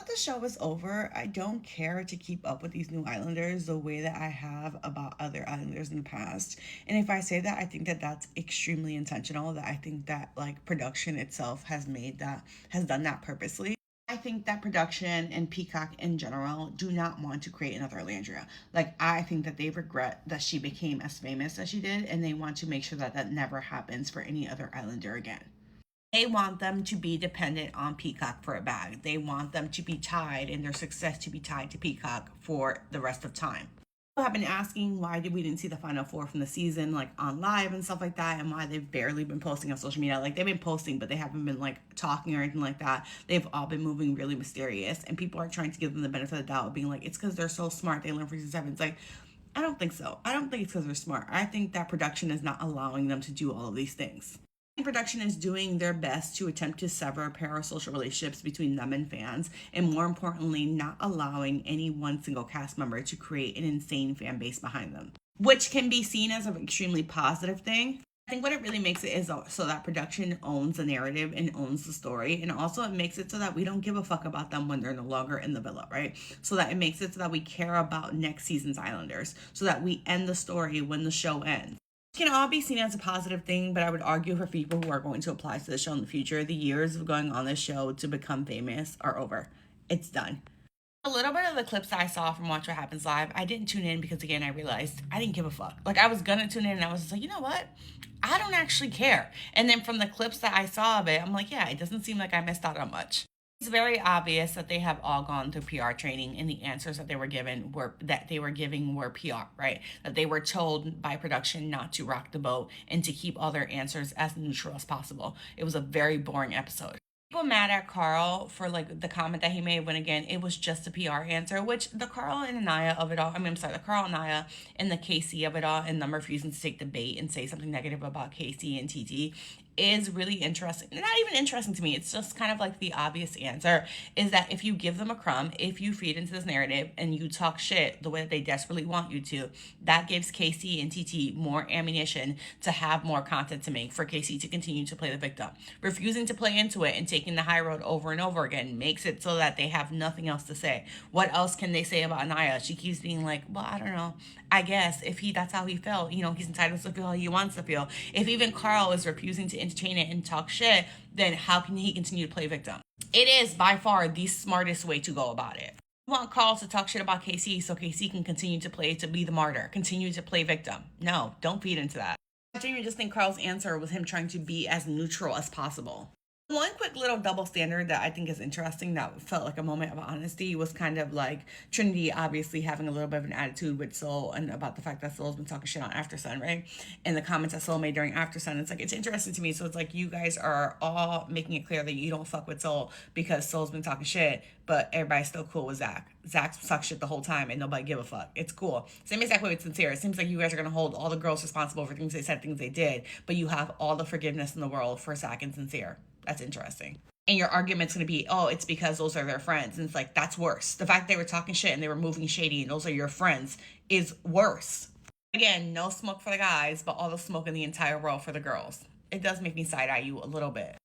that the show is over, I don't care to keep up with these new Islanders the way that I have about other Islanders in the past. And if I say that, I think that that's extremely intentional, that I think that like production itself has done that purposely. I think that production and Peacock in general do not want to create another Landria. Like, I think that they regret that she became as famous as she did, and they want to make sure that that never happens for any other Islander again. They want them to be dependent on Peacock for a bag. They want them to be tied and their success to be tied to Peacock for the rest of time. People have been asking why did we didn't see the final four from the season like on live and stuff like that, and why they've barely been posting on social media. Like, they've been posting, but they haven't been like talking or anything like that. They've all been moving really mysterious, and people are trying to give them the benefit of the doubt, being like, it's because they're so smart. They learn from season seven. It's like, I don't think so. I don't think it's because they're smart. I think that production is not allowing them to do all of these things. Production is doing their best to attempt to sever parasocial relationships between them and fans, and more importantly, not allowing any one single cast member to create an insane fan base behind them, which can be seen as an extremely positive thing. I think what it really makes it is so that production owns the narrative and owns the story, and also it makes it so that we don't give a fuck about them when they're no longer in the villa, right? So that it makes it so that we care about next season's Islanders, so that we end the story when the show ends. Can all be seen as a positive thing, but I would argue for people who are going to apply to the show in the future, the years of going on this show to become famous are over. It's done. A little bit of the clips that I saw from Watch What Happens Live, I didn't tune in because, again, I realized I didn't give a fuck. Like, I was gonna tune in and I was just like, you know what? I don't actually care. And then from the clips that I saw of it, I'm like, yeah, it doesn't seem like I missed out on much. It's very obvious that they have all gone through PR training, and the answers that they were giving were PR, right? That they were told by production not to rock the boat and to keep all their answers as neutral as possible. It was a very boring episode. People mad at Carl for like the comment that he made when, again, it was just a PR answer, which the Carl and Anaya of it all, the Carl and Anaya and the Casey of it all, and them refusing to take the bait and say something negative about Casey and TT is really interesting. Not even interesting to me. It's just kind of like the obvious answer is that if you give them a crumb, if you feed into this narrative and you talk shit the way that they desperately want you to, that gives Casey and TT more ammunition to have more content to make for Casey to continue to play the victim. Refusing to play into it and taking the high road over and over again makes it so that they have nothing else to say. What else can they say about Anaya? She keeps being like, well, I don't know. I guess if that's how he felt, he's entitled to feel how he wants to feel. If even Carl is refusing to entertain it and talk shit, then how can he continue to play victim? It is by far the smartest way to go about it. I want Carl to talk shit about KC so KC can continue to be the martyr, continue to play victim. No, don't feed into that. I genuinely just think Carl's answer was him trying to be as neutral as possible. One quick little double standard that I think is interesting that felt like a moment of honesty was kind of like Trinity obviously having a little bit of an attitude with Soul and about the fact that Soul's been talking shit on After Sun, right? And the comments that Soul made during After Sun, it's like, it's interesting to me. So it's like you guys are all making it clear that you don't fuck with Soul because Soul's been talking shit, but everybody's still cool with Zach. Zach sucks shit the whole time and nobody give a fuck. It's cool. Same exact way with Sincere. It seems like you guys are going to hold all the girls responsible for things they said, things they did, but you have all the forgiveness in the world for Zach and Sincere. That's interesting. And your argument's going to be, oh, it's because those are their friends. And it's like, that's worse. The fact they were talking shit and they were moving shady and those are your friends is worse. Again, no smoke for the guys, but all the smoke in the entire world for the girls. It does make me side-eye you a little bit.